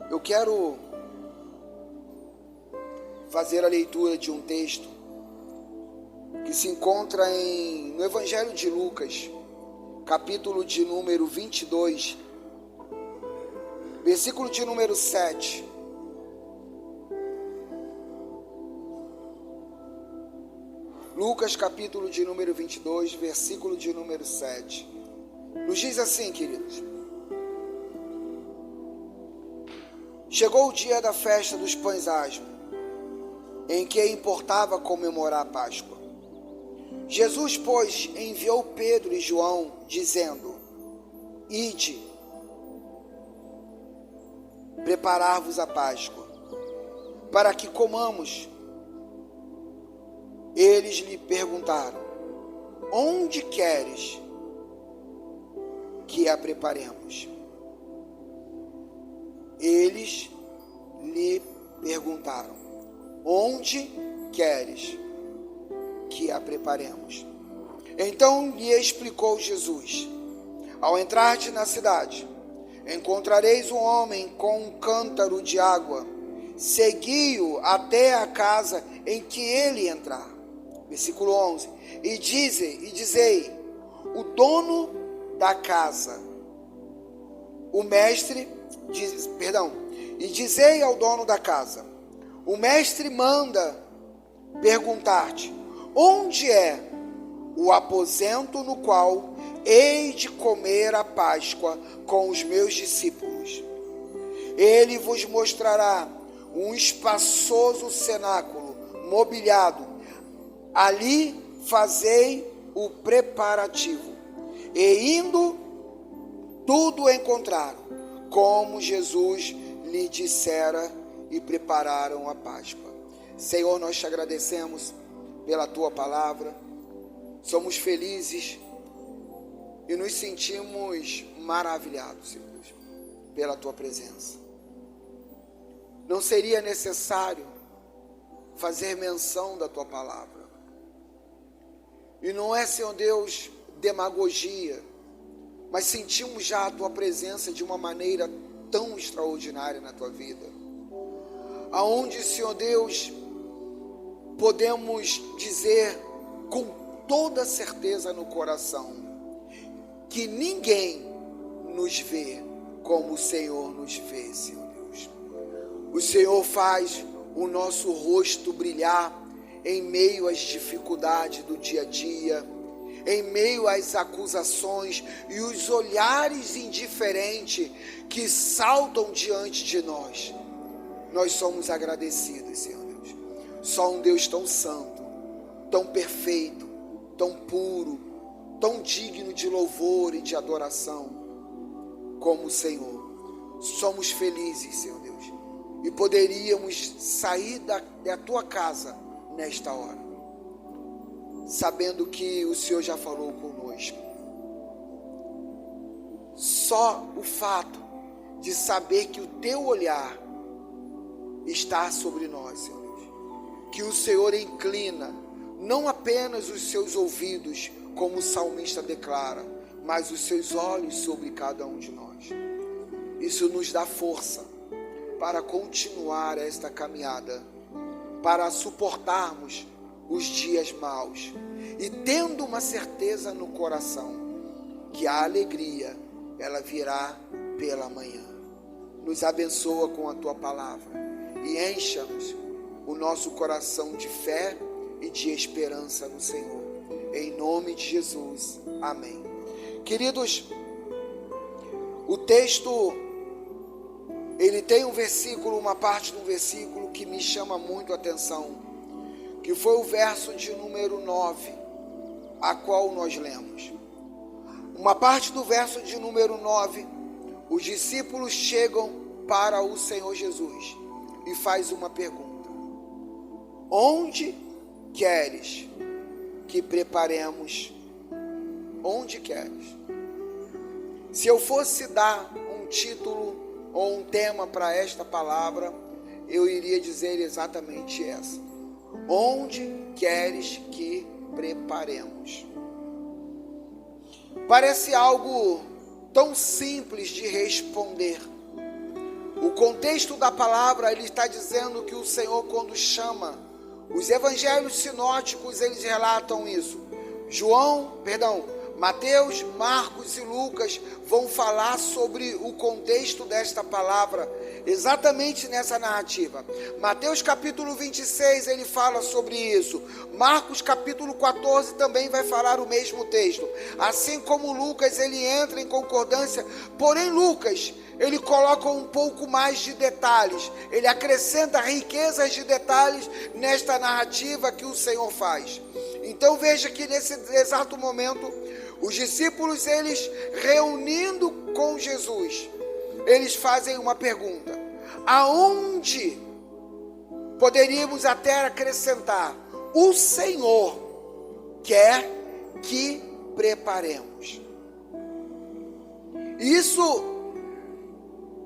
Eu quero fazer a leitura de um texto que se encontra no Evangelho de Lucas, capítulo de número 22, versículo de número 7. Lucas, capítulo de número 22, versículo de número 7. Nos diz assim, queridos: chegou o dia da festa dos pães asmos, em que importava comemorar a Páscoa. Jesus, pois, enviou Pedro e João, dizendo: ide, preparar-vos a Páscoa, para que comamos. Eles lhe perguntaram: onde queres que a preparemos? Eles lhe perguntaram: onde queres que a preparemos? Então lhe explicou Jesus: ao entrardes na cidade, encontrareis um homem com um cântaro de água, segui-o até a casa em que ele entrar. Versículo 11: e dizei, o dono da casa, e dizei ao dono da casa, o mestre manda perguntar-te, onde é o aposento no qual hei de comer a Páscoa com os meus discípulos? Ele vos mostrará um espaçoso cenáculo mobiliado. Ali fazei o preparativo. E indo, tudo encontraram, como Jesus lhe dissera, e prepararam a Páscoa. Senhor, nós te agradecemos pela tua palavra. Somos felizes e nos sentimos maravilhados, Senhor, pela tua presença. Não seria necessário fazer menção da tua palavra. E não é, Senhor Deus, demagogia, mas sentimos já a tua presença de uma maneira tão extraordinária na tua vida. Aonde, Senhor Deus, podemos dizer com toda certeza no coração que ninguém nos vê como o Senhor nos vê, Senhor Deus. O Senhor faz o nosso rosto brilhar em meio às dificuldades do dia a dia, em meio às acusações e os olhares indiferentes que saltam diante de nós. Nós somos agradecidos, Senhor Deus. Só um Deus tão santo, tão perfeito, tão puro, tão digno de louvor e de adoração como o Senhor. Somos felizes, Senhor Deus, e poderíamos sair da tua casa nesta hora, sabendo que o Senhor já falou conosco. Só o fato de saber que o teu olhar está sobre nós, Senhor Deus, que o Senhor inclina não apenas os seus ouvidos, como o salmista declara, mas os seus olhos sobre cada um de nós. Isso nos dá força para continuar esta caminhada, para suportarmos os dias maus e tendo uma certeza no coração que a alegria, ela virá pela manhã. Nos abençoa com a tua palavra e encha-nos o nosso coração de fé e de esperança no Senhor. Em nome de Jesus, amém. Queridos, o texto, ele tem um versículo, uma parte do versículo que me chama muito a atenção, que foi o verso de número 9, a qual nós lemos. Uma parte do verso de número 9, os discípulos chegam para o Senhor Jesus e faz uma pergunta: onde queres que preparemos? Onde queres? Se eu fosse dar um título ou um tema para esta palavra, eu iria dizer exatamente essa: onde queres que preparemos? Parece algo tão simples de responder, O contexto da palavra, ele está dizendo que o Senhor, quando chama, os evangelhos sinóticos, eles relatam isso. Mateus, Marcos e Lucas vão falar sobre o contexto desta palavra, exatamente nessa narrativa. Mateus capítulo 26, ele fala sobre isso. Marcos capítulo 14 também vai falar o mesmo texto. Assim como Lucas, ele entra em concordância, porém Lucas, ele coloca um pouco mais de detalhes, ele acrescenta riquezas de detalhes nesta narrativa que o Senhor faz. Então veja que nesse exato momento, os discípulos, eles reunindo com Jesus, eles fazem uma pergunta: aonde poderíamos até acrescentar, o Senhor quer que preparemos? Isso,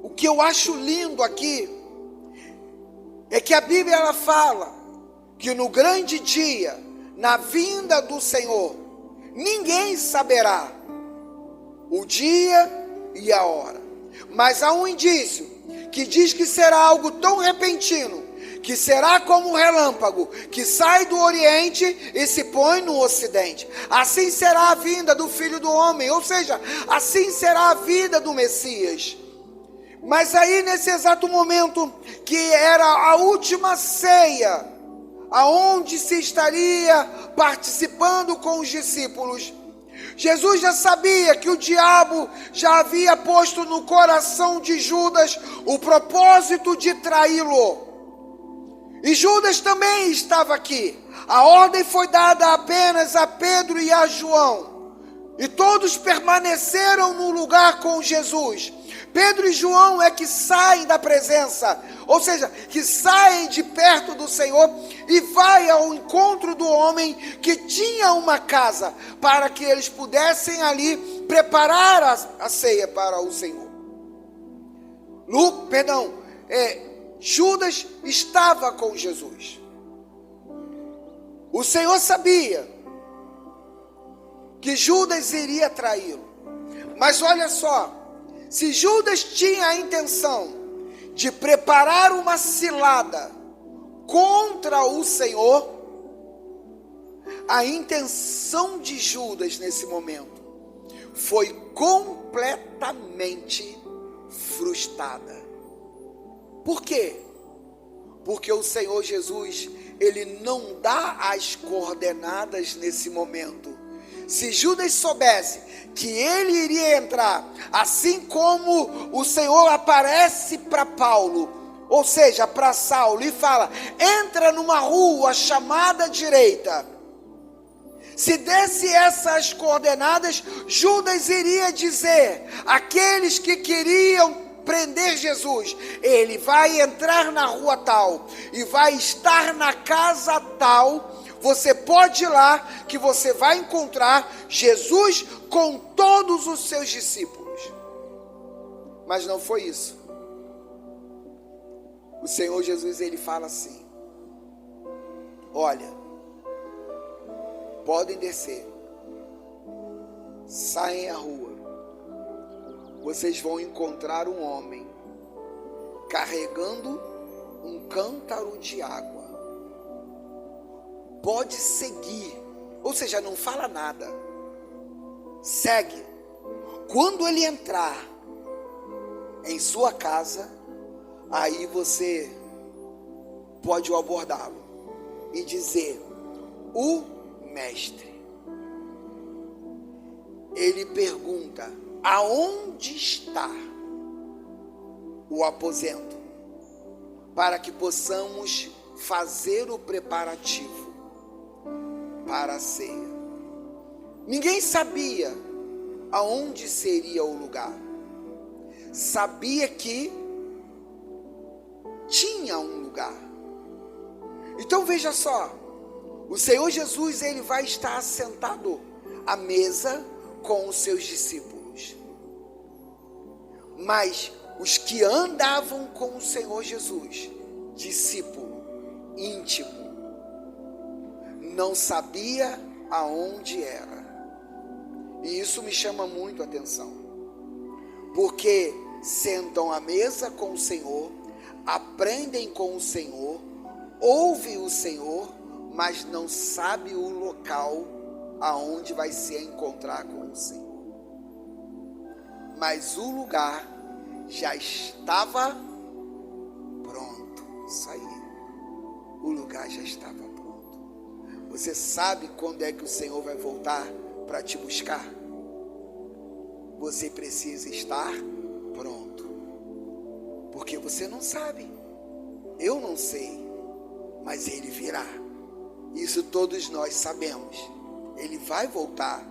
o que eu acho lindo aqui, é que a Bíblia ela fala que no grande dia, na vinda do Senhor, ninguém saberá o dia e a hora, mas há um indício que diz que será algo tão repentino, que será como um relâmpago que sai do Oriente e se põe no Ocidente. Assim será a vinda do Filho do Homem, ou seja, assim será a vida do Messias. Mas aí nesse exato momento, que era a última ceia, aonde se estaria participando com os discípulos, Jesus já sabia que o diabo já havia posto no coração de Judas o propósito de traí-lo. E Judas também estava aqui. A ordem foi dada apenas a Pedro e a João, e todos permaneceram no lugar com Jesus. Pedro e João é que saem da presença, ou seja, que saem de perto do Senhor e vai ao encontro do homem que tinha uma casa, para que eles pudessem ali preparar a ceia para o Senhor. Judas estava com Jesus. O Senhor sabia que Judas iria traí-lo, mas olha só, se Judas tinha a intenção de preparar uma cilada contra o Senhor, a intenção de Judas nesse momento foi completamente frustrada. Por quê? Porque o Senhor Jesus, ele não dá as coordenadas nesse momento. Se Judas soubesse que ele iria entrar, assim como o Senhor aparece para Paulo, ou seja, para Saulo, e fala: entra numa rua chamada direita. Se desse essas coordenadas, Judas iria dizer àqueles que queriam prender Jesus: ele vai entrar na rua tal e vai estar na casa tal. Você pode ir lá, que você vai encontrar Jesus com todos os seus discípulos. Mas não foi isso. O Senhor Jesus, ele fala assim: olha, podem descer, saem à rua, vocês vão encontrar um homem carregando um cântaro de água. Pode seguir, ou seja, não fala nada, segue. Quando ele entrar em sua casa, aí você pode abordá-lo e dizer: o mestre. Ele pergunta: aonde está o aposento, para que possamos fazer o preparativo para a ceia. Ninguém sabia aonde seria o lugar. Sabia que tinha um lugar. Então veja só, o Senhor Jesus, ele vai estar sentado à mesa com os seus discípulos. Mas os que andavam com o Senhor Jesus, discípulo íntimo, não sabia aonde era. E isso me chama muito a atenção, porque sentam à mesa com o Senhor, aprendem com o Senhor, ouvem o Senhor, mas não sabe o local aonde vai se encontrar com o Senhor. Mas o lugar já estava pronto. Isso aí. O lugar já estava pronto. Você sabe quando é que o Senhor vai voltar para te buscar? Você precisa estar pronto. Porque você não sabe. Eu não sei. Mas Ele virá. Isso todos nós sabemos. Ele vai voltar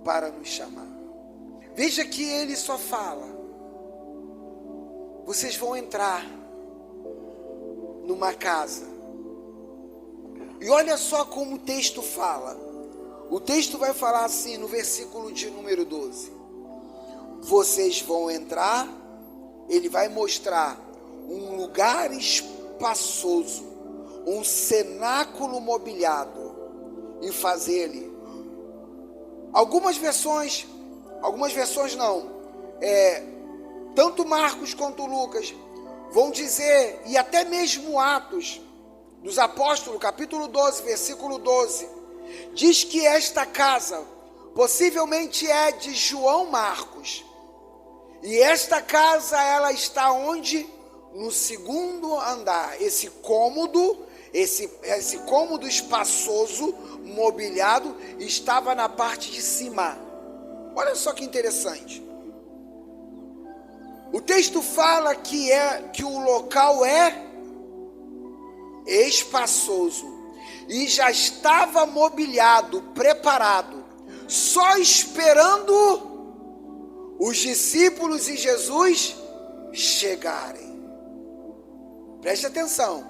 para nos chamar. Veja que Ele só fala: vocês vão entrar numa casa. E olha só como o texto fala. O texto vai falar assim no versículo de número 12. Vocês vão entrar, Ele vai mostrar um lugar espaçoso, um cenáculo mobiliado, e fazer-lhe. Algumas versões não, tanto Marcos quanto Lucas vão dizer, e até mesmo Atos dos Apóstolos, capítulo 12, versículo 12, diz que esta casa possivelmente é de João Marcos, e esta casa ela está onde? No segundo andar. Esse cômodo espaçoso, mobiliado, estava na parte de cima. Olha só que interessante. O texto fala que o local é espaçoso e já estava mobiliado, preparado, só esperando os discípulos e Jesus chegarem. Preste atenção.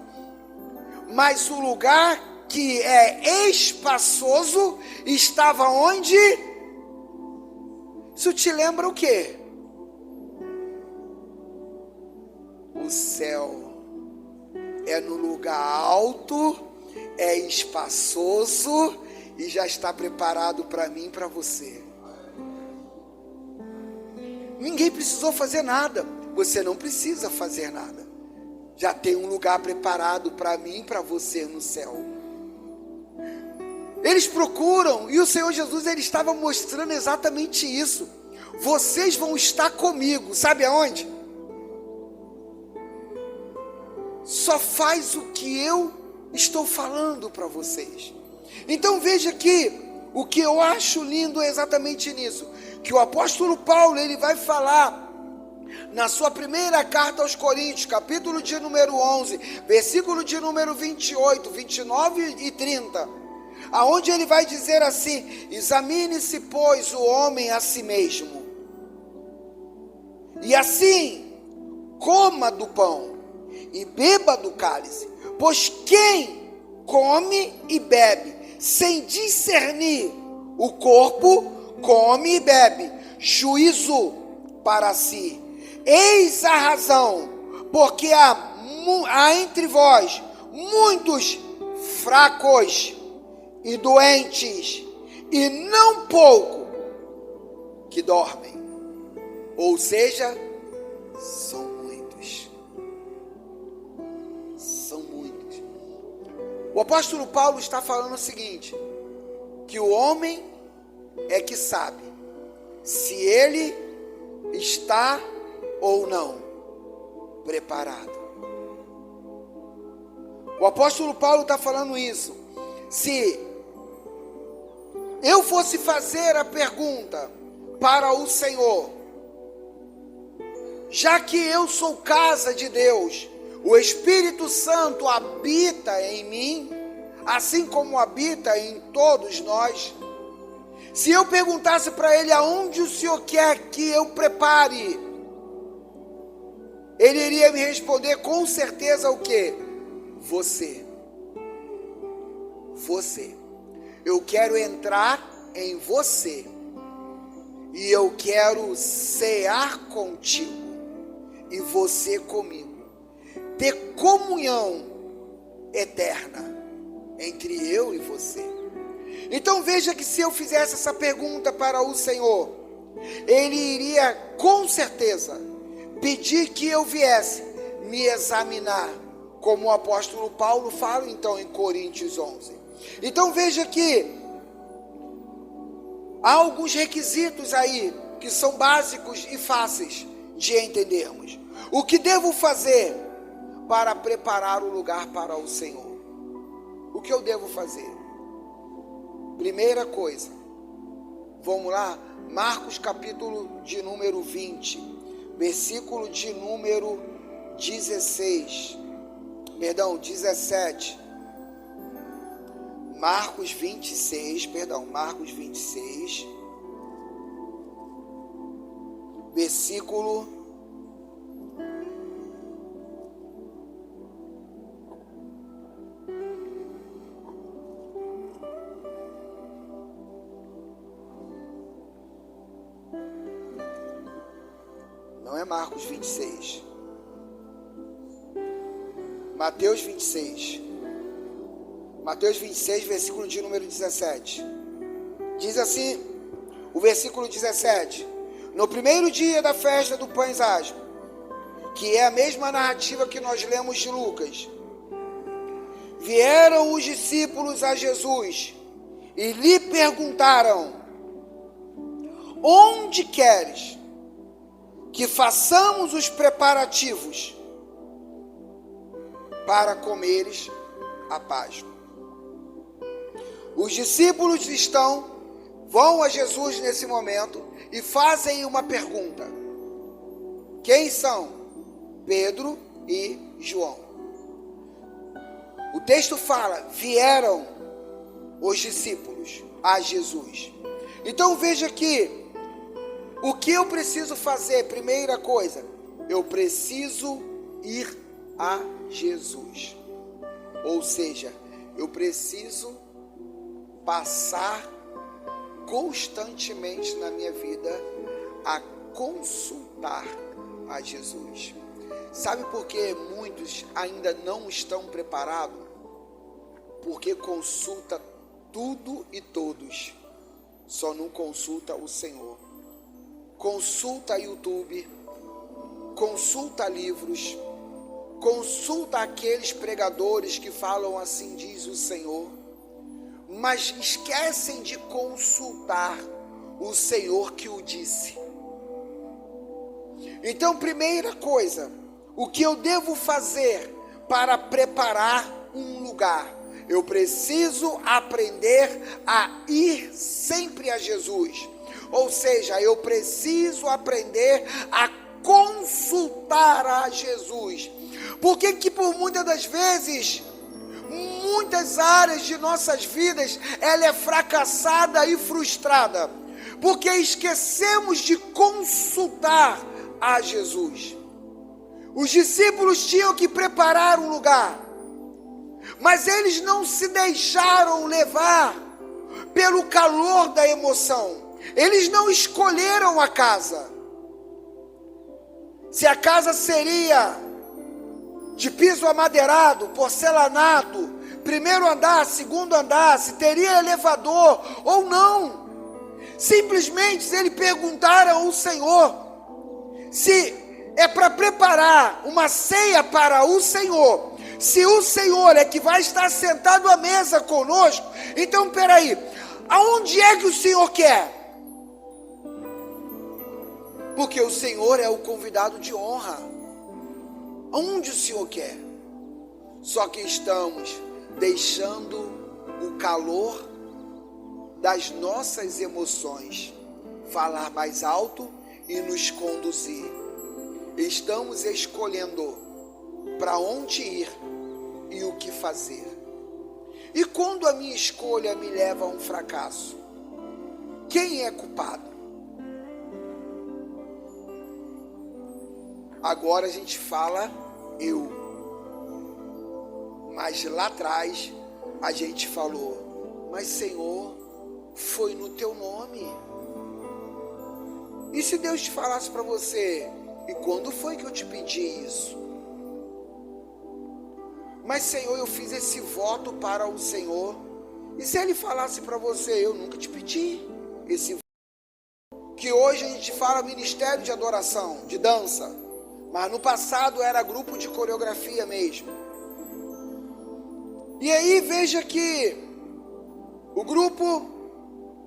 Mas o lugar que é espaçoso estava onde? Isso te lembra o quê? O céu. É no lugar alto, é espaçoso e já está preparado para mim e para você. Ninguém precisou fazer nada. Você não precisa fazer nada. Já tem um lugar preparado para mim e para você no céu. Eles procuram, e o Senhor Jesus, Ele estava mostrando exatamente isso. Vocês vão estar comigo, sabe aonde? Só faz o que eu estou falando para vocês. Então veja que o que eu acho lindo é exatamente nisso, que o apóstolo Paulo, ele vai falar na sua primeira carta aos Coríntios, capítulo de número 11, versículo de número 28, 29 e 30, aonde ele vai dizer assim: examine-se, pois, o homem a si mesmo, e assim coma do pão e beba do cálice, pois quem come e bebe sem discernir o corpo, come e bebe juízo para si. Eis a razão, porque há entre vós muitos fracos e doentes, e não pouco que dormem. Ou seja, são muitos. São muitos. O apóstolo Paulo está falando o seguinte, que o homem é que sabe se ele está ou não preparado. O apóstolo Paulo está falando isso. Se eu fosse fazer a pergunta para o Senhor, já que eu sou casa de Deus, o Espírito Santo habita em mim, assim como habita em todos nós. Se eu perguntasse para Ele aonde o Senhor quer que eu prepare, Ele iria me responder com certeza o quê? Você. Você. Eu quero entrar em você. E eu quero cear contigo. E você comigo. Ter comunhão eterna entre eu e você. Então veja que se eu fizesse essa pergunta para o Senhor, Ele iria com certeza pedi que eu viesse me examinar, como o apóstolo Paulo fala então em Coríntios 11. Então veja que há alguns requisitos aí que são básicos e fáceis de entendermos. O que devo fazer para preparar o lugar para o Senhor? O que eu devo fazer? Primeira coisa, vamos lá, Marcos capítulo de número 20, versículo de número 17. Marcos 26, versículo não é Marcos 26, Mateus 26, versículo de número 17, diz assim, o versículo 17, no primeiro dia da festa do Pães Asmos, que é a mesma narrativa que nós lemos de Lucas, vieram os discípulos a Jesus e lhe perguntaram: onde queres que façamos os preparativos para comeres a Páscoa? Os discípulos vão a Jesus nesse momento e fazem uma pergunta. Quem são? Pedro e João. O texto fala, vieram os discípulos a Jesus. Então veja que o que eu preciso fazer, primeira coisa, eu preciso ir a Jesus. Ou seja, eu preciso passar constantemente na minha vida a consultar a Jesus. Sabe por que muitos ainda não estão preparados? Porque consulta tudo e todos, só não consulta o Senhor. Consulta YouTube, consulta livros, consulta aqueles pregadores que falam assim diz o Senhor, mas esquecem de consultar o Senhor que o disse. Então, primeira coisa, o que eu devo fazer para preparar um lugar? Eu preciso aprender a ir sempre a Jesus. Ou seja, eu preciso aprender a consultar a Jesus. Por que que por muitas das vezes, muitas áreas de nossas vidas, ela é fracassada e frustrada? Porque esquecemos de consultar a Jesus. Os discípulos tinham que preparar um lugar, mas eles não se deixaram levar pelo calor da emoção. Eles não escolheram a casa. Se a casa seria de piso amadeirado, porcelanato, primeiro andar, segundo andar, se teria elevador ou não. Simplesmente eles perguntaram ao Senhor se é para preparar uma ceia para o Senhor. Se o Senhor é que vai estar sentado à mesa conosco, então peraí, aonde é que o Senhor quer? Porque o Senhor é o convidado de honra. Aonde o Senhor quer? Só que estamos deixando o calor das nossas emoções falar mais alto e nos conduzir. Estamos escolhendo para onde ir e o que fazer. E quando a minha escolha me leva a um fracasso, quem é culpado? Agora a gente fala eu. Mas lá atrás a gente falou, mas Senhor, foi no teu nome. E se Deus te falasse para você, e quando foi que eu te pedi isso? Mas Senhor, eu fiz esse voto para o Senhor. E se Ele falasse para você, eu nunca te pedi esse voto? Que hoje a gente fala ministério de adoração, de dança. Mas no passado era grupo de coreografia mesmo. E aí veja que o grupo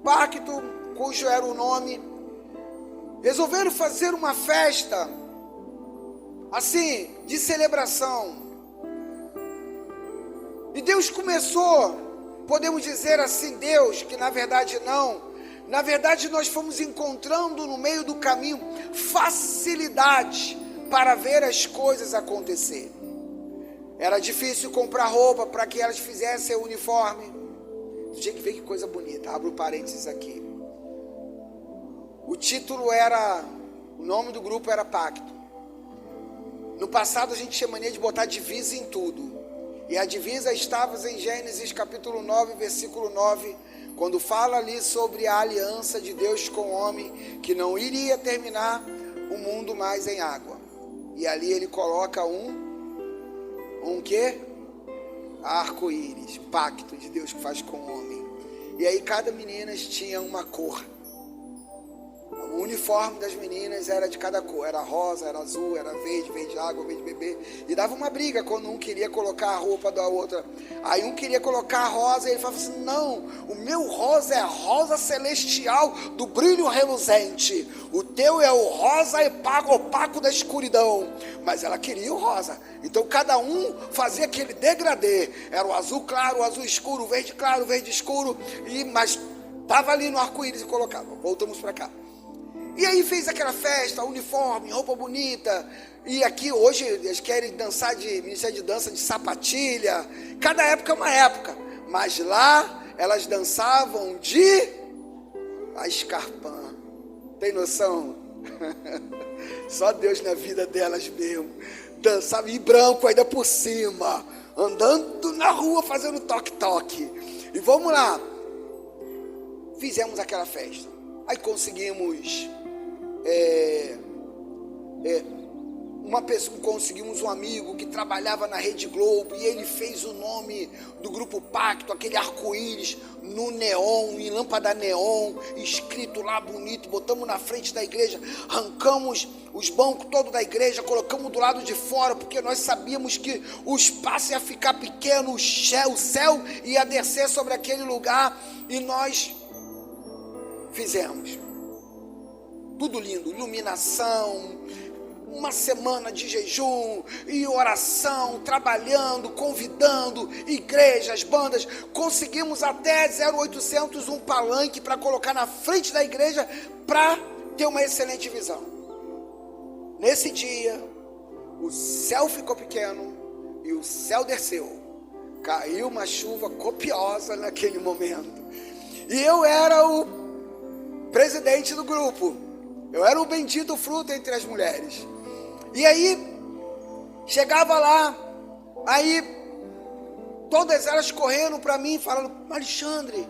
Pacto, cujo era o nome, resolveram fazer uma festa, assim, de celebração. E Deus começou, podemos dizer assim, Deus, que na verdade não, na verdade nós fomos encontrando no meio do caminho facilidade para ver as coisas acontecer. Era difícil comprar roupa para que elas fizessem o uniforme. Tinha que ver que coisa bonita, abro parênteses aqui. O título era, o nome do grupo era Pacto. No passado a gente tinha mania de botar divisa em tudo. E a divisa estava em Gênesis capítulo 9, versículo 9, quando fala ali sobre a aliança de Deus com o homem, que não iria terminar o mundo mais em água. E ali ele coloca um quê? Arco-íris, pacto de Deus que faz com o homem. E aí cada menina tinha uma cor. O uniforme das meninas era de cada cor, era rosa, era azul, era verde, verde água, verde bebê. E dava uma briga quando um queria colocar a roupa da outra. Aí um queria colocar a rosa e ele falava assim, não, o meu rosa é rosa celestial do brilho reluzente. O teu é o rosa opaco da escuridão. Mas ela queria o rosa. Então cada um fazia aquele degradê. Era o azul claro, o azul escuro, o verde claro, o verde escuro. Mas estava ali no arco-íris e colocava. Voltamos para cá. E aí fez aquela festa, uniforme, roupa bonita. E aqui hoje eles querem dançar de ministério de dança de sapatilha. Cada época é uma época. Mas lá elas dançavam de a escarpã. Tem noção? Só Deus na vida delas mesmo. Dançava em branco ainda por cima. Andando na rua fazendo toque-toque. E vamos lá. Fizemos aquela festa. Aí conseguimos conseguimos um amigo que trabalhava na Rede Globo e ele fez o nome do grupo Pacto, aquele arco-íris no neon, em lâmpada neon, escrito lá bonito, botamos na frente da igreja, arrancamos os bancos todos da igreja, colocamos do lado de fora, porque nós sabíamos que o espaço ia ficar pequeno, o céu ia descer sobre aquele lugar, e nós fizemos. Tudo lindo, iluminação, uma semana de jejum e oração, trabalhando, convidando igrejas, bandas. Conseguimos até 0800 um palanque para colocar na frente da igreja para ter uma excelente visão. Nesse dia, o céu ficou pequeno e o céu desceu. Caiu uma chuva copiosa naquele momento. E eu era o presidente do grupo. Eu era o bendito fruto entre as mulheres. E aí, chegava lá, aí todas elas correndo para mim, falando, Alexandre,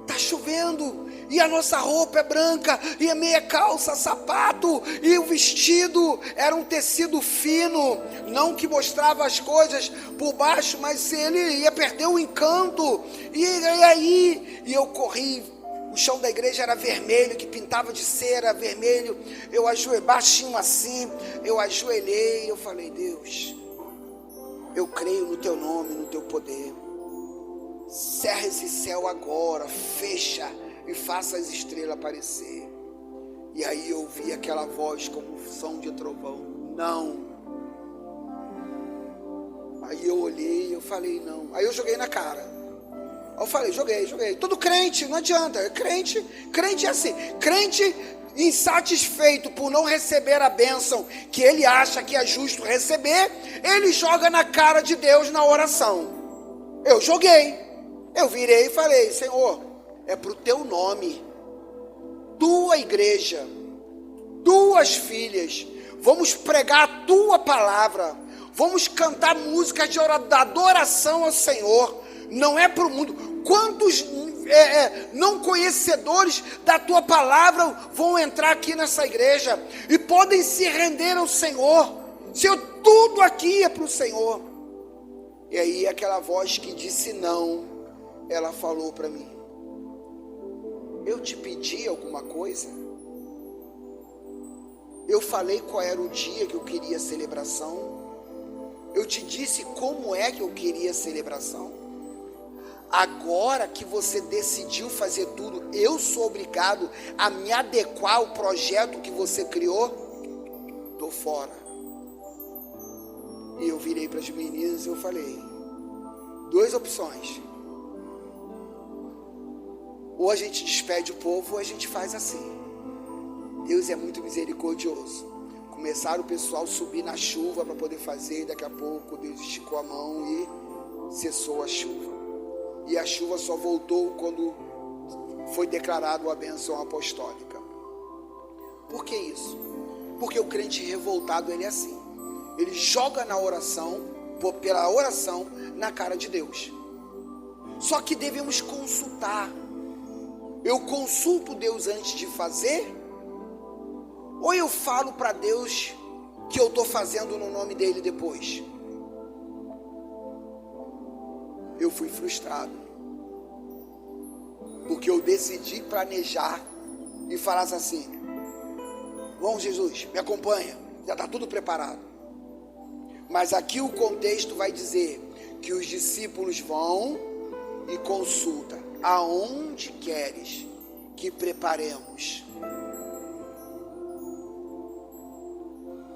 tá chovendo, e a nossa roupa é branca, e a meia calça, sapato, e o vestido era um tecido fino, não que mostrava as coisas por baixo, mas ele ia perder o encanto. E aí, eu corri. O chão da igreja era vermelho, que pintava de cera, vermelho. Eu ajoelhei, baixinho assim, eu ajoelhei, eu falei, Deus, eu creio no teu nome, no teu poder. Cerra esse céu agora, fecha e faça as estrelas aparecer. E aí eu ouvi aquela voz como som de trovão, não. Aí eu olhei e eu falei, não. Aí eu joguei na cara. Eu falei, joguei. Todo crente, não adianta. Crente é assim. Crente insatisfeito por não receber a bênção que ele acha que é justo receber, ele joga na cara de Deus na oração. Eu joguei. Eu virei e falei, Senhor, é para o teu nome, tua igreja, tuas filhas, vamos pregar a tua palavra, vamos cantar músicas de adoração ao Senhor. Não é para o mundo. Quantos não conhecedores da tua palavra vão entrar aqui nessa igreja e podem se render ao Senhor? Senhor, tudo aqui é para o Senhor. E aí aquela voz que disse não, ela falou para mim, eu te pedi alguma coisa? Eu falei qual era o dia que eu queria a celebração. Eu te disse como é que eu queria a celebração. Agora que você decidiu fazer tudo, eu sou obrigado a me adequar ao projeto que você criou? Estou fora. E eu virei para as meninas e eu falei, 2 opções. Ou a gente despede o povo, ou a gente faz assim. Deus é muito misericordioso. Começaram o pessoal a subir na chuva para poder fazer, e daqui a pouco Deus esticou a mão e cessou a chuva. E a chuva só voltou quando foi declarado a bênção apostólica. Por que isso? Porque o crente revoltado, ele é assim. Ele joga na oração, pela oração, na cara de Deus. Só que devemos consultar. Eu consulto Deus antes de fazer? Ou eu falo para Deus que eu estou fazendo no nome dele depois? Eu fui frustrado, porque eu decidi planejar e falar assim, vamos Jesus, me acompanha, já está tudo preparado. Mas aqui o contexto vai dizer que os discípulos vão e consultam, aonde queres que preparemos?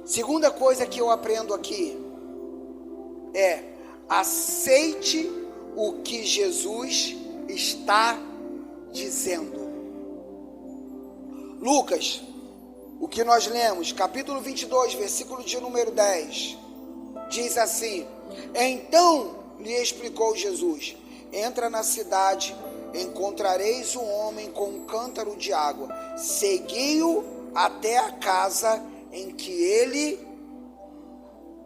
Segunda coisa que eu aprendo aqui é, aceite o que Jesus está dizendo. Lucas, o que nós lemos, capítulo 22, versículo de número 10, diz assim, então lhe explicou Jesus, entra na cidade, encontrareis um homem com um cântaro de água, segui-o até a casa em que ele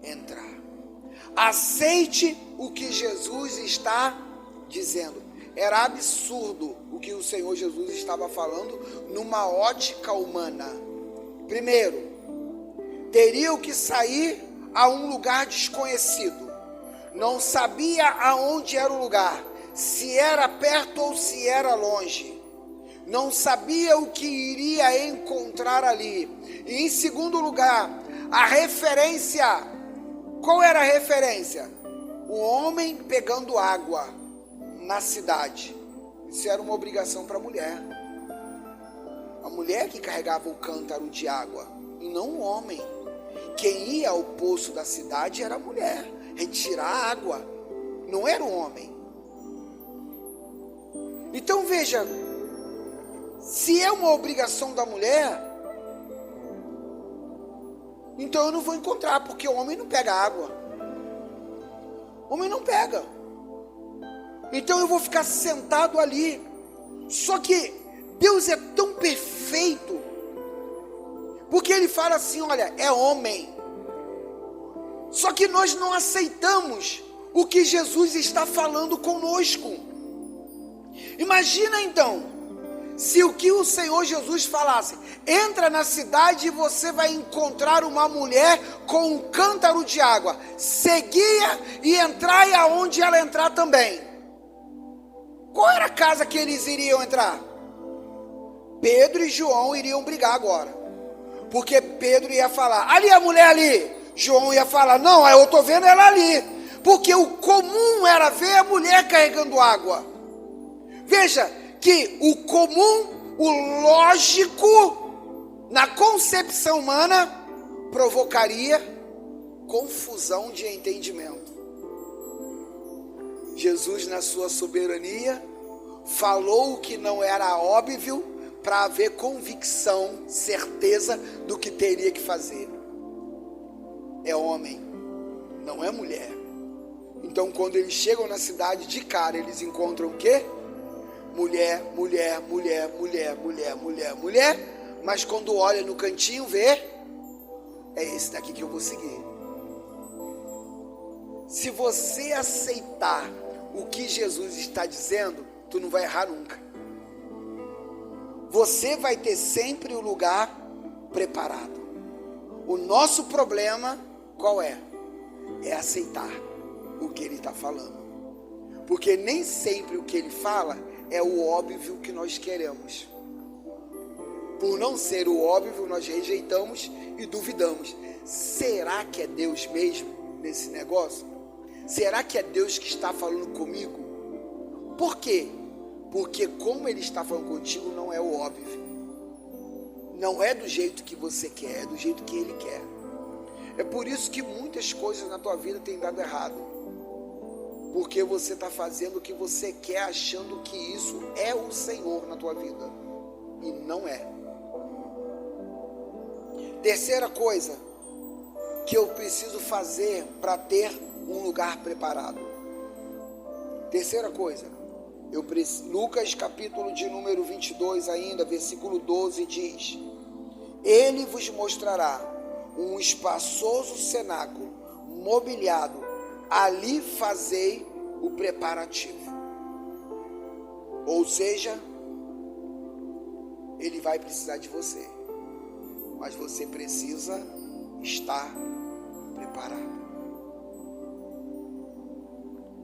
entrar. Aceite o que Jesus está dizendo. Era absurdo o que o Senhor Jesus estava falando numa ótica humana. Primeiro, teriam que sair a um lugar desconhecido. Não sabia aonde era o lugar, se era perto ou se era longe. Não sabia o que iria encontrar ali. E em segundo lugar, a referência. Qual era a referência? O homem pegando água na cidade. Isso era uma obrigação para a mulher. A mulher que carregava o cântaro de água, e não o homem. Quem ia ao poço da cidade era a mulher, retirar a água, não era o homem. Então veja, se é uma obrigação da mulher, então eu não vou encontrar, porque o homem não pega água. O homem não pega. Então eu vou ficar sentado ali. Só que Deus é tão perfeito, porque Ele fala assim, olha, é homem. Só que nós não aceitamos o que Jesus está falando conosco. Imagina então, se o que o Senhor Jesus falasse, entra na cidade e você vai encontrar uma mulher com um cântaro de água, seguia e entrai aonde ela entrar também. Qual era a casa que eles iriam entrar? Pedro e João iriam brigar agora, porque Pedro ia falar, ali a mulher ali, João ia falar, não, eu estou vendo ela ali, porque o comum era ver a mulher carregando água. Veja, que o comum, o lógico, na concepção humana, provocaria confusão de entendimento. Jesus, na sua soberania, falou o que não era óbvio, para haver convicção, certeza do que teria que fazer. É homem, não é mulher. Então quando eles chegam na cidade, de cara eles encontram o quê? Mulher, mulher, mulher, mulher, mulher, mulher, mulher, mas quando olha no cantinho, vê, é esse daqui que eu vou seguir. Se você aceitar o que Jesus está dizendo, tu não vai errar nunca. Você vai ter sempre o lugar preparado. O nosso problema, qual é? É aceitar o que Ele está falando. Porque nem sempre o que Ele fala é o óbvio que nós queremos. Por não ser o óbvio, nós rejeitamos e duvidamos. Será que é Deus mesmo nesse negócio? Será que é Deus que está falando comigo? Por quê? Porque como Ele está falando contigo, não é o óbvio. Não é do jeito que você quer, é do jeito que Ele quer. É por isso que muitas coisas na tua vida têm dado errado. Porque você está fazendo o que você quer, achando que isso é o Senhor na tua vida. E não é. Terceira coisa que eu preciso fazer para ter um lugar preparado. Terceira coisa, Lucas capítulo de número 22 ainda, versículo 12 diz: Ele vos mostrará um espaçoso cenáculo mobiliado, ali fazei o preparativo. Ou seja, Ele vai precisar de você, mas você precisa estar preparado.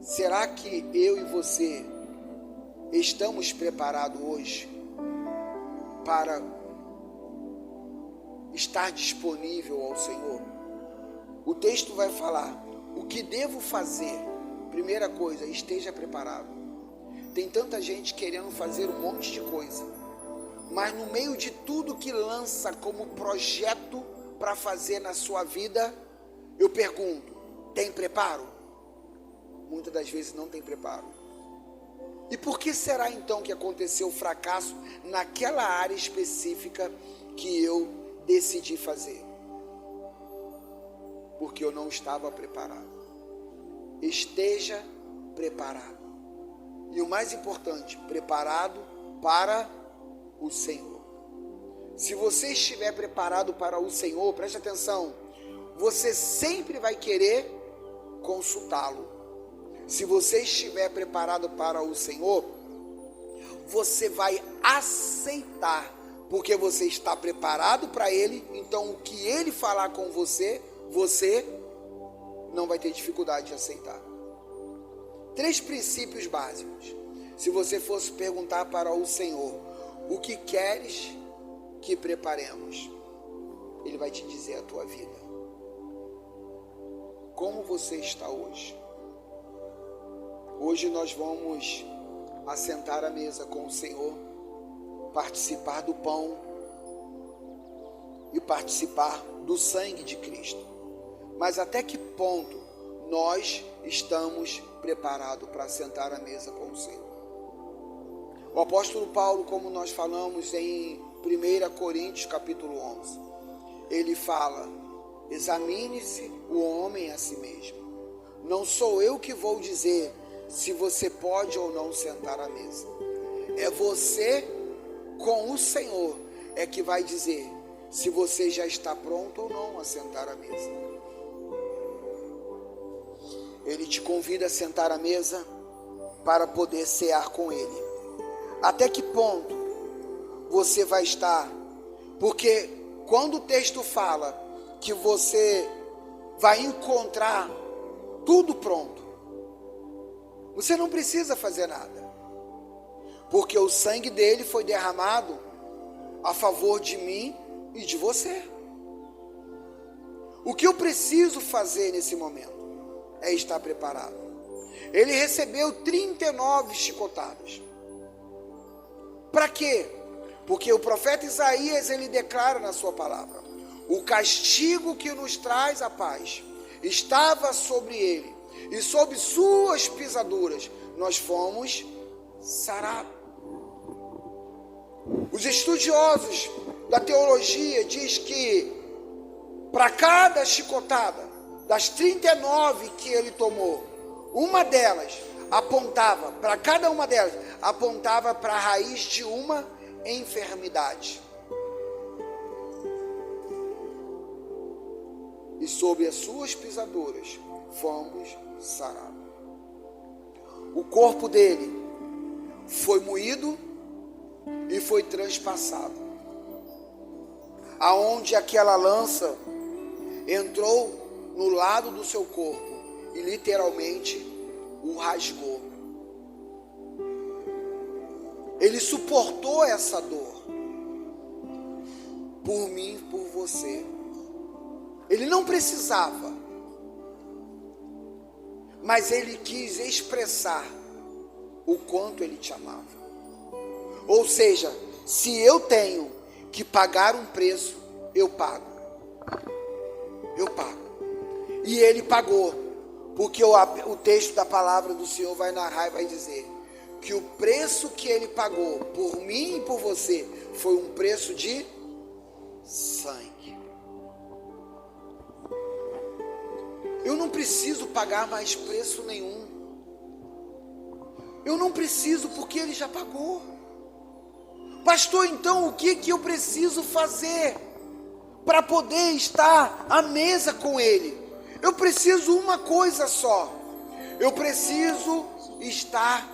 Será que eu e você estamos preparados hoje para estar disponível ao Senhor? O texto vai falar: o que devo fazer? Primeira coisa, esteja preparado. Tem tanta gente querendo fazer um monte de coisa, mas no meio de tudo que lança como projeto para fazer na sua vida, eu pergunto: tem preparo? Muitas das vezes não tem preparo. E por que será então que aconteceu o fracasso naquela área específica que eu decidi fazer? Porque eu não estava preparado. Esteja preparado. E o mais importante, preparado para o Senhor. Se você estiver preparado para o Senhor, preste atenção, você sempre vai querer consultá-lo. Se você estiver preparado para o Senhor, você vai aceitar, porque você está preparado para Ele. Então o que Ele falar com você, você não vai ter dificuldade de aceitar. 3 princípios básicos. Se você fosse perguntar para o Senhor: o que queres que preparemos? Ele vai te dizer a tua vida. Como você está hoje? Hoje nós vamos assentar à mesa com o Senhor, participar do pão e participar do sangue de Cristo. Mas até que ponto nós estamos preparados para sentar à mesa com o Senhor? O apóstolo Paulo, como nós falamos em 1 Coríntios capítulo 11, ele fala: examine-se o homem a si mesmo. Não sou eu que vou dizer se você pode ou não sentar à mesa. É você com o Senhor é que vai dizer se você já está pronto ou não a sentar à mesa. Ele te convida a sentar à mesa para poder cear com Ele. Até que ponto você vai estar? Porque quando o texto fala que você vai encontrar tudo pronto, você não precisa fazer nada, porque o sangue dele foi derramado a favor de mim e de você. O que eu preciso fazer nesse momento é estar preparado. Ele recebeu 39 chicotadas. Para quê? Porque o profeta Isaías, ele declara na sua palavra: o castigo que nos traz a paz estava sobre ele, e sob suas pisaduras nós fomos sarados. Os estudiosos da teologia diz que para cada chicotada das 39 que ele tomou, uma delas apontava, para cada uma delas, apontava para a raiz de uma enfermidade. E sob as suas pisaduras fomos sarados. O corpo dele foi moído e foi transpassado, aonde aquela lança entrou no lado do seu corpo e literalmente o rasgou. Ele suportou essa dor. por mim, por você. Ele não precisava, mas ele quis expressar o quanto ele te amava. Ou seja, se eu tenho que pagar um preço, eu pago. Eu pago. E ele pagou, porque o texto da palavra do Senhor vai narrar e vai dizer que o preço que ele pagou por mim e por você foi um preço de sangue. Eu não preciso pagar mais preço nenhum. Eu não preciso, porque ele já pagou. Pastor, então o que eu preciso fazer para poder estar à mesa com ele? Eu preciso uma coisa só. Eu preciso estar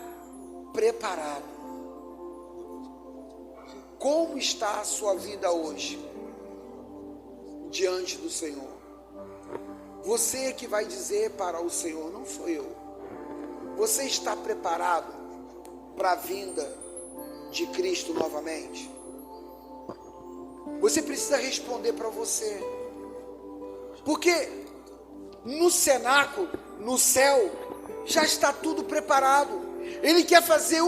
preparado. Como está a sua vida hoje diante do Senhor? Você é que vai dizer para o Senhor, não sou eu. Você está preparado para a vinda de Cristo novamente? Você precisa responder para você. Porque no cenáculo, no céu, já está tudo preparado. Ele quer fazer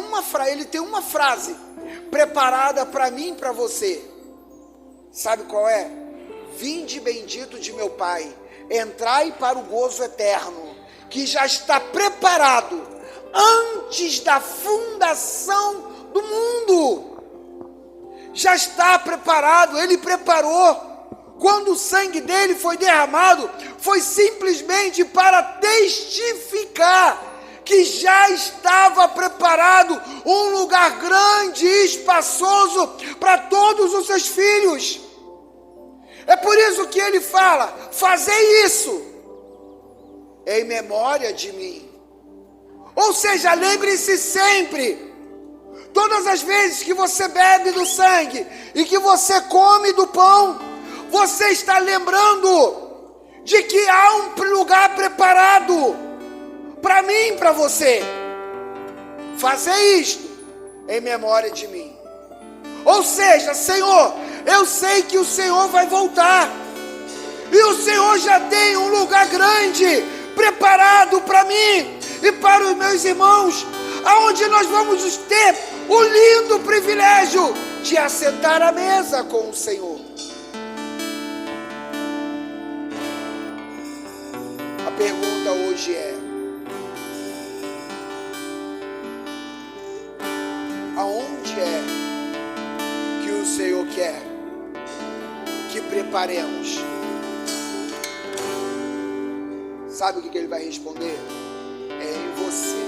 ele tem uma frase preparada para mim e para você. Sabe qual é? Vinde bendito de meu Pai, entrai para o gozo eterno, que já está preparado antes da fundação do mundo. Já está preparado, ele preparou. Quando o sangue dele foi derramado, foi simplesmente para testificar que já estava preparado um lugar grande e espaçoso para todos os seus filhos. É por isso que ele fala: fazei isso em memória de mim. Ou seja, lembre-se sempre, todas as vezes que você bebe do sangue e que você come do pão, você está lembrando de que há um lugar preparado para mim e para você. Fazei isto em memória de mim. Ou seja, Senhor, eu sei que o Senhor vai voltar, e o Senhor já tem um lugar grande preparado para mim e para os meus irmãos, aonde nós vamos ter o lindo privilégio de assentar à mesa com o Senhor. A pergunta hoje é: aonde é que o Senhor quer que preparemos? Sabe o que ele vai responder? É em você.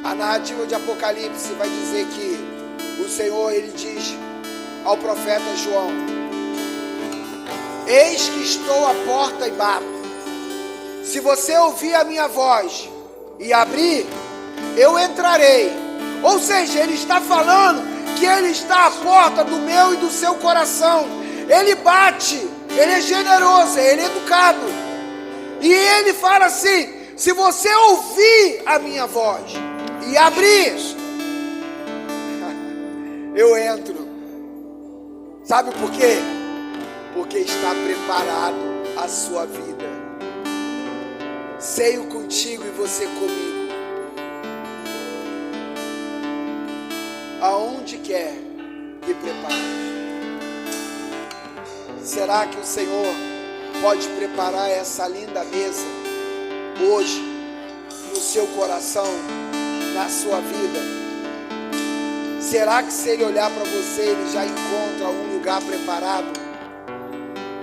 A narrativa de Apocalipse vai dizer que o Senhor, ele diz ao profeta João: eis que estou à porta e bato. Se você ouvir a minha voz e abrir, eu entrarei. Ou seja, ele está falando que ele está à porta do meu e do seu coração. Ele bate, ele é generoso, ele é educado. E ele fala assim: se você ouvir a minha voz e abrir, eu entro. Sabe por quê? Porque está preparado a sua vida. Ceio contigo e você comigo. Aonde quer que prepares? Será que o Senhor pode preparar essa linda mesa hoje no seu coração, na sua vida? Será que se ele olhar para você, ele já encontra um lugar preparado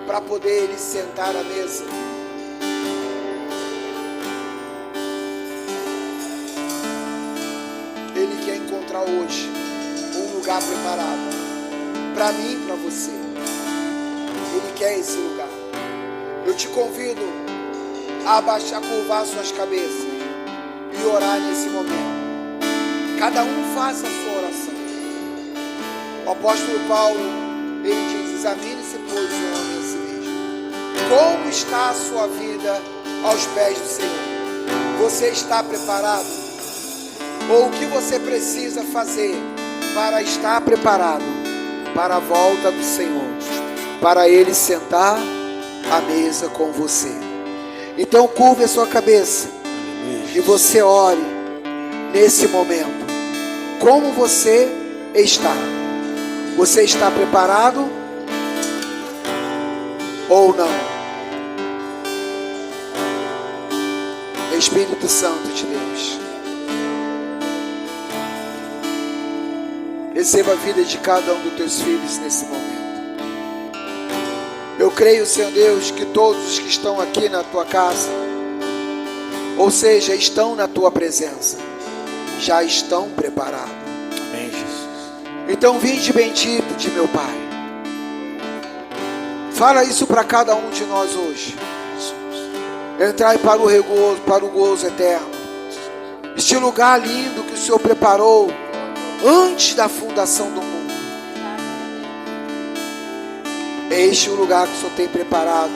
para poder ele sentar à mesa? Ele quer encontrar hoje um lugar preparado para mim e para você. Ele quer esse lugar. Eu te convido a abaixar, curvar suas cabeças e orar nesse momento. Cada um faça a sua oração. O apóstolo Paulo, ele diz: examine-se, pois, o homem a si mesmo. Como está a sua vida aos pés do Senhor? Você está preparado? Ou o que você precisa fazer para estar preparado? para a volta do Senhor, para Ele sentar à mesa com você. Então curve a sua cabeça e você ore nesse momento. Como você está? Você está preparado ou não? Espírito Santo de Deus, receba a vida de cada um dos teus filhos nesse momento. Eu creio, Senhor Deus, que todos os que estão aqui na tua casa, ou seja, estão na tua presença, já estão preparados. Amém, Jesus. Então vinde bendito de meu Pai. Fala isso para cada um de nós hoje. Entrai para o gozo eterno. Este lugar lindo que o Senhor preparou antes da fundação do mundo. Este é o lugar que o Senhor tem preparado.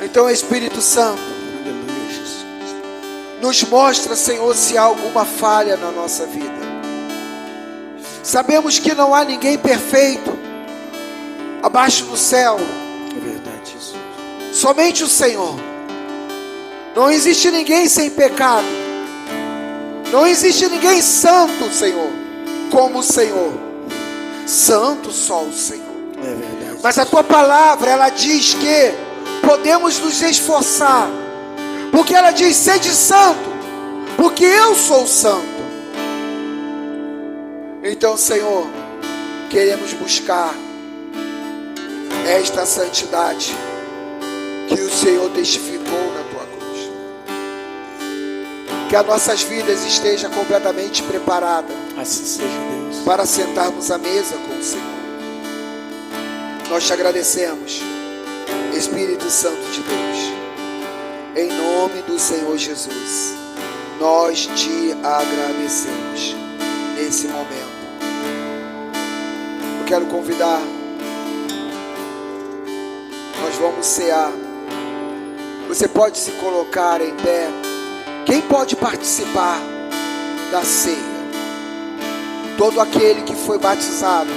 Então, Espírito Santo, nos mostra, Senhor, se há alguma falha na nossa vida. Sabemos que não há ninguém perfeito abaixo do céu. É verdade, Jesus. Somente o Senhor. Não existe ninguém sem pecado. Não existe ninguém santo, Senhor, como o Senhor. Santo só o Senhor. É verdade. Mas a tua palavra, ela diz que podemos nos esforçar. Porque ela diz: sede santo, porque eu sou santo. Então, Senhor, queremos buscar esta santidade que o Senhor testificou na tua cruz. Que as nossas vidas estejam completamente preparadas, Assim seja, Deus. para sentarmos à mesa com o Senhor. Nós te agradecemos, Espírito Santo de Deus, em nome do Senhor Jesus. Nós te agradecemos nesse momento. Eu quero convidar, nós vamos cear. Você pode se colocar em pé. Quem pode participar da ceia? Todo aquele que foi batizado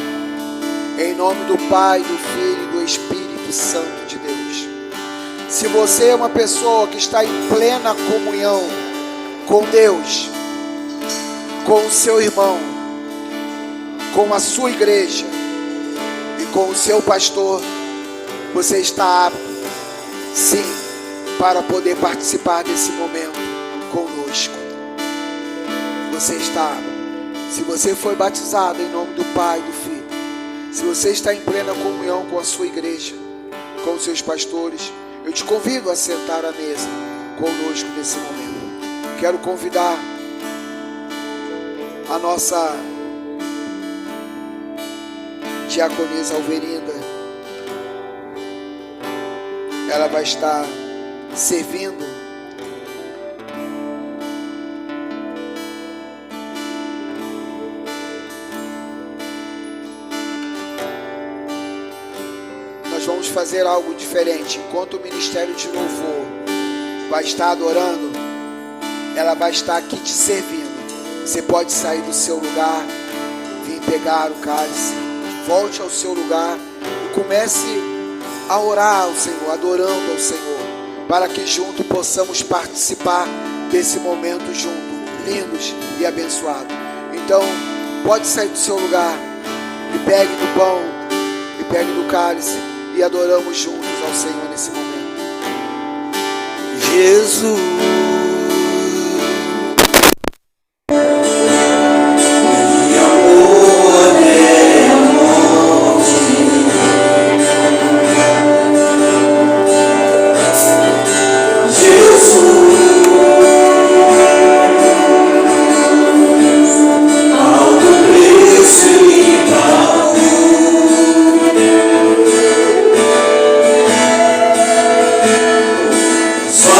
em nome do Pai, do Filho e do Espírito Santo de Deus. Se você é uma pessoa que está em plena comunhão com Deus, com o seu irmão, com a sua igreja e com o seu pastor, você está apto, sim, para poder participar desse momento conosco. Você está apto. Se você foi batizado em nome do Pai e do Filho, se você está em plena comunhão com a sua igreja, com os seus pastores, eu te convido a sentar à mesa conosco nesse momento. Quero convidar a nossa diaconisa Alverinda. Ela vai estar servindo. Nós vamos fazer algo diferente. Enquanto o ministério de louvor vai estar adorando, ela vai estar aqui te servindo. Você pode sair do seu lugar, vir pegar o cálice, volte ao seu lugar e comece a orar ao Senhor, adorando ao Senhor, para que juntos possamos participar desse momento junto, lindos e abençoados. Então, pode sair do seu lugar e pegue do pão e pegue do cálice e adoramos juntos ao Senhor nesse momento. Jesus. Só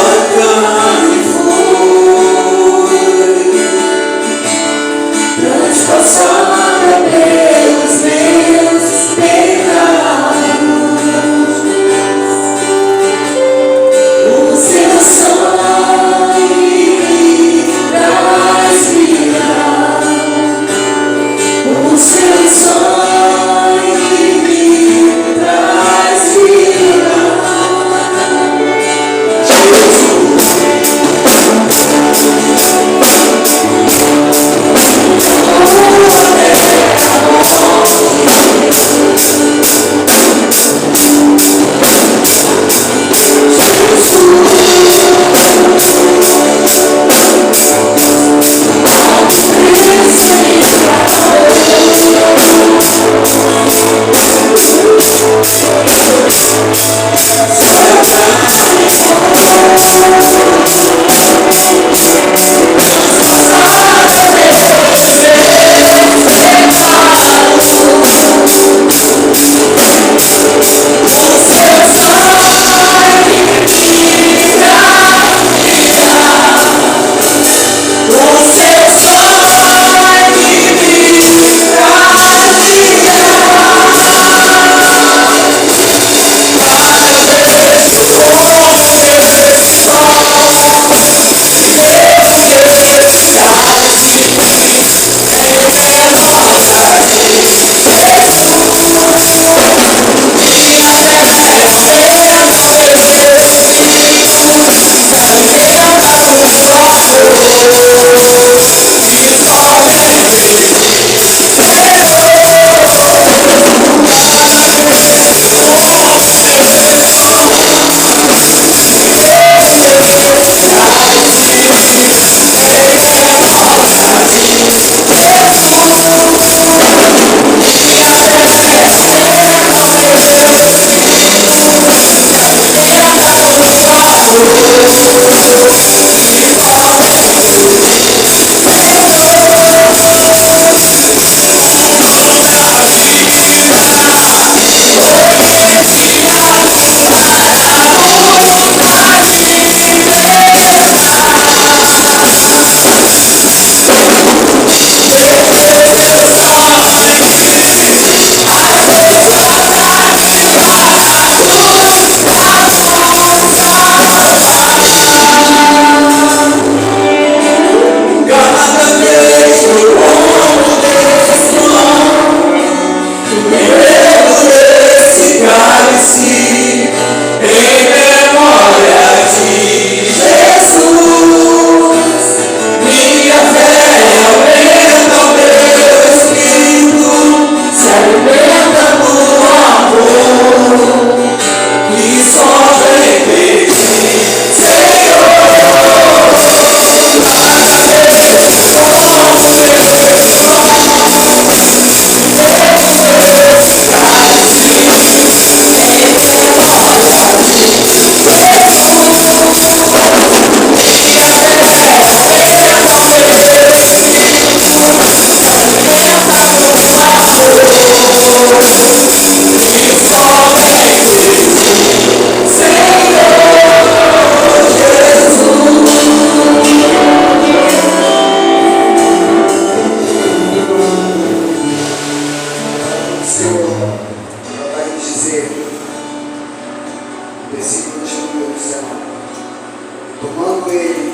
Tomando ele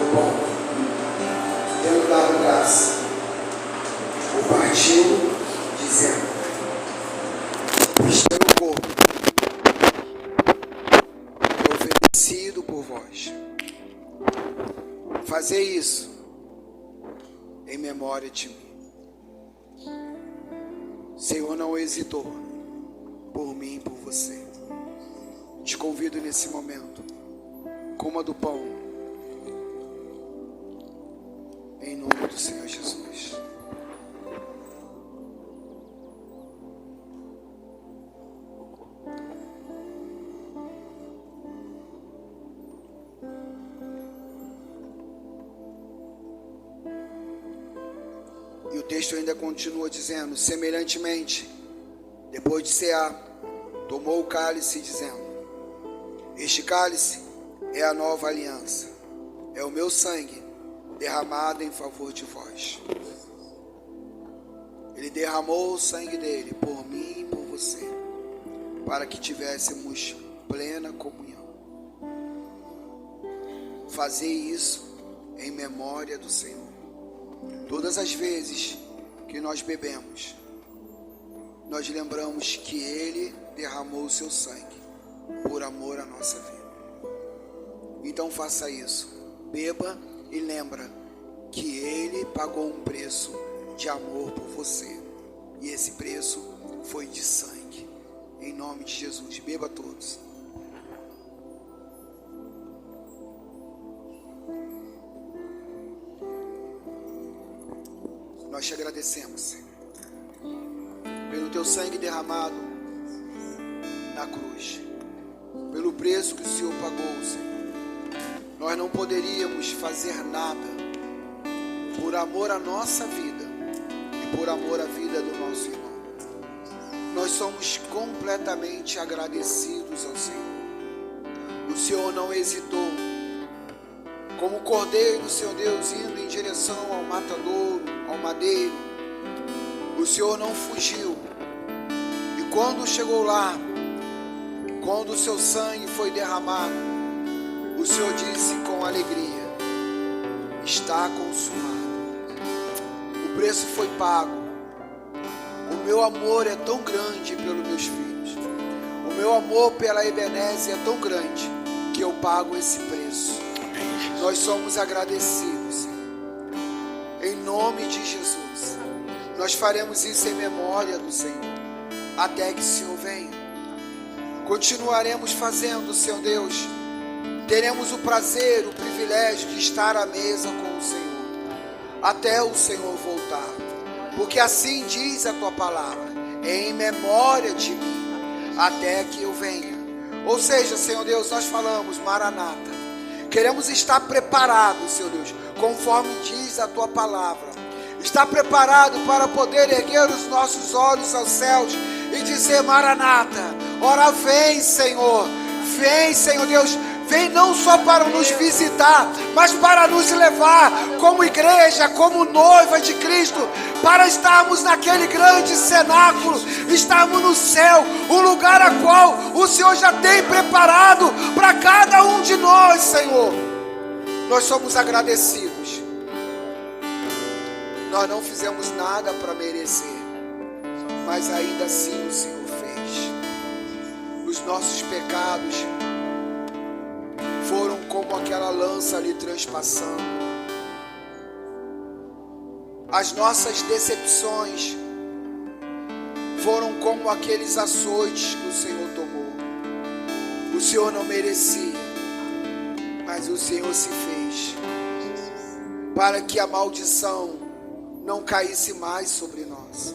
o pão, tendo dado graça, o partiu, dizendo: este é o corpo, oferecido por vós. Fazei isso em memória de mim. O Senhor não hesitou por mim e por você. Te convido nesse momento, coma do pão, em nome do Senhor Jesus. E o texto ainda continua dizendo: semelhantemente, depois de cear, tomou o cálice, dizendo: este cálice é a nova aliança, é o meu sangue derramado em favor de vós. Ele derramou o sangue dele por mim e por você, para que tivéssemos plena comunhão. Fazei isso em memória do Senhor. Todas as vezes que nós bebemos, nós lembramos que Ele derramou o seu sangue por amor à nossa vida. Então faça isso, beba e lembra que Ele pagou um preço de amor por você, e esse preço foi de sangue. Em nome de Jesus, beba todos. Nós te agradecemos, Senhor, pelo teu sangue derramado na cruz, pelo preço que o Senhor pagou, Senhor. Nós não poderíamos fazer nada por amor à nossa vida e por amor à vida do nosso irmão. Nós somos completamente agradecidos ao Senhor. O Senhor não hesitou, como o cordeiro, Senhor Deus, indo em direção ao matadouro, ao madeiro. O Senhor não fugiu. E quando chegou lá, quando o seu sangue foi derramado, o Senhor disse com alegria: está consumado. O preço foi pago. O meu amor é tão grande pelos meus filhos. O meu amor pela Ebenezer é tão grande que eu pago esse preço. Nós somos agradecidos, Senhor. Em nome de Jesus, nós faremos isso em memória do Senhor, até que o Senhor venha. Continuaremos fazendo, Senhor Deus. Teremos o prazer, o privilégio de estar à mesa com o Senhor, até o Senhor voltar. Porque assim diz a tua palavra: em memória de mim, até que eu venha. Ou seja, Senhor Deus, nós falamos Maranata. Queremos estar preparados, Senhor Deus, conforme diz a tua palavra. Estar preparado para poder erguer os nossos olhos aos céus e dizer: Maranata, ora vem, Senhor. Vem, Senhor Deus. Vem não só para nos visitar, mas para nos levar como igreja, como noiva de Cristo, para estarmos naquele grande cenáculo, estarmos no céu, o lugar a qual o Senhor já tem preparado para cada um de nós, Senhor. Nós somos agradecidos. Nós não fizemos nada para merecer, mas ainda assim o Senhor fez. Os nossos pecados foram como aquela lança ali transpassando. As nossas decepções foram como aqueles açoites que o Senhor tomou. O Senhor não merecia, mas o Senhor se fez, para que a maldição não caísse mais sobre nós.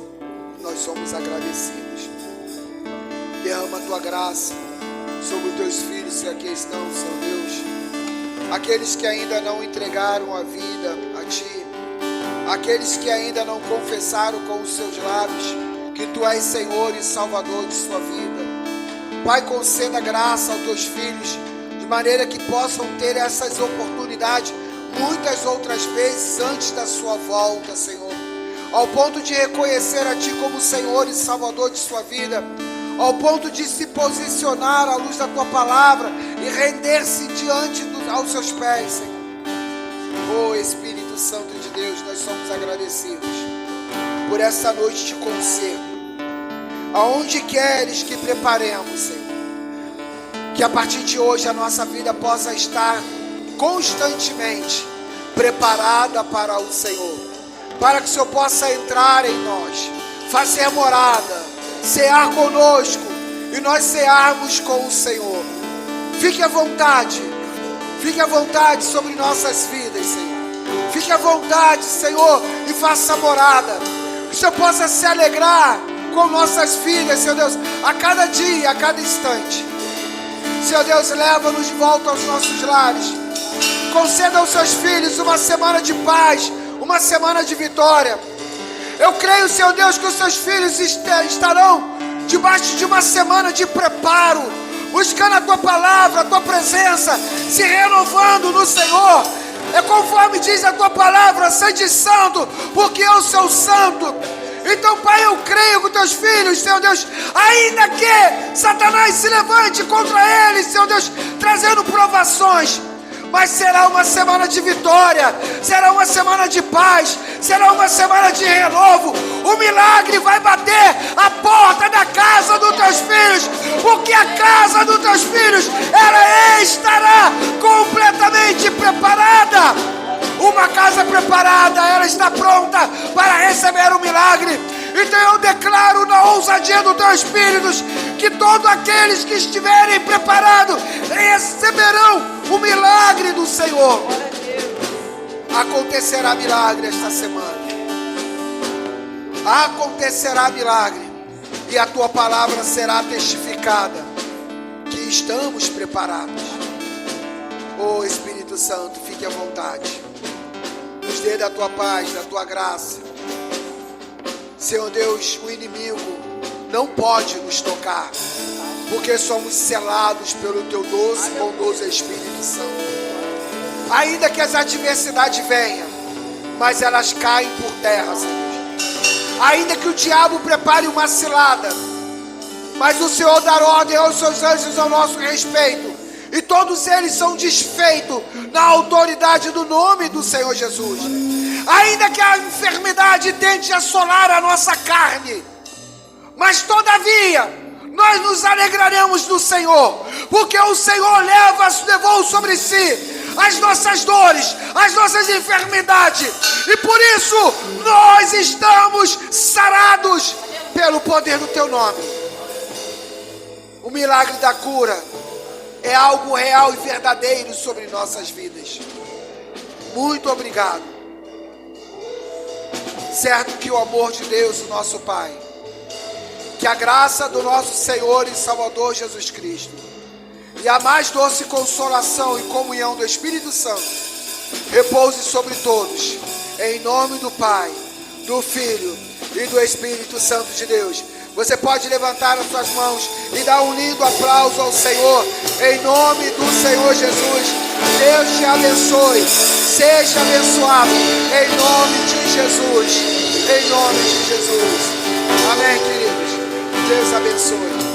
Nós somos agradecidos. Derrama a tua graça sobre os teus filhos que aqui estão, Senhor Deus. Aqueles que ainda não entregaram a vida a Ti. Aqueles que ainda não confessaram com os seus lábios que Tu és Senhor e Salvador de sua vida. Pai, conceda graça aos Teus filhos, de maneira que possam ter essas oportunidades muitas outras vezes antes da sua volta, Senhor. Ao ponto de reconhecer a Ti como Senhor e Salvador de sua vida. ao ponto de se posicionar à luz da tua palavra e render-se aos seus pés, Senhor. Oh Espírito Santo de Deus, nós somos agradecidos por essa noite de concerto. Aonde queres que preparemos, Senhor, que a partir de hoje a nossa vida possa estar constantemente preparada para o Senhor, para que o Senhor possa entrar em nós, fazer morada, cear conosco e nós cearmos com o Senhor. Fique à vontade sobre nossas vidas, Senhor. Fique à vontade, Senhor, e faça morada. Que o Senhor possa se alegrar com nossas vidas, Senhor Deus, a cada dia, a cada instante. Senhor Deus, leva-nos de volta aos nossos lares. Conceda aos seus filhos uma semana de paz, uma semana de vitória. Eu creio, Senhor Deus, que os seus filhos estarão debaixo de uma semana de preparo, buscando a tua palavra, a tua presença, se renovando no Senhor. É conforme diz a tua palavra: sede santo, porque eu sou santo. Então, Pai, eu creio que teus filhos, Senhor Deus, ainda que Satanás se levante contra eles, Senhor Deus, trazendo provações, mas será uma semana de vitória, será uma semana de paz, será uma semana de renovo. O milagre vai bater a porta da casa dos teus filhos, porque a casa dos teus filhos, ela estará completamente preparada. Uma casa preparada, ela está pronta para receber o milagre. Então eu declaro na ousadia do teu Espírito que todos aqueles que estiverem preparados receberão o milagre do Senhor. Acontecerá milagre esta semana. Acontecerá milagre. E a tua palavra será testificada que estamos preparados. Oh Espírito Santo, fique à vontade. Nos dê da tua paz, da tua graça. Senhor Deus, o inimigo não pode nos tocar, porque somos selados pelo teu doce e bondoso Espírito Santo. Ainda que as adversidades venham, mas elas caem por terra, Senhor. Ainda que o diabo prepare uma cilada, mas o Senhor dará ordem aos seus anjos ao nosso respeito, e todos eles são desfeitos na autoridade do nome do Senhor Jesus. Ainda que a enfermidade tente assolar a nossa carne, mas todavia nós nos alegraremos no Senhor, porque o Senhor levou sobre si as nossas dores, as nossas enfermidades, e por isso nós estamos sarados pelo poder do teu nome. O milagre da cura é algo real e verdadeiro sobre nossas vidas. Muito obrigado. Certo que o amor de Deus, o nosso Pai, que a graça do nosso Senhor e Salvador Jesus Cristo, e a mais doce consolação e comunhão do Espírito Santo, repouse sobre todos, em nome do Pai, do Filho e do Espírito Santo de Deus. Você pode levantar as suas mãos e dar um lindo aplauso ao Senhor, em nome do Senhor Jesus. Deus te abençoe, seja abençoado, em nome de Jesus, em nome de Jesus. Amém, queridos. Deus abençoe.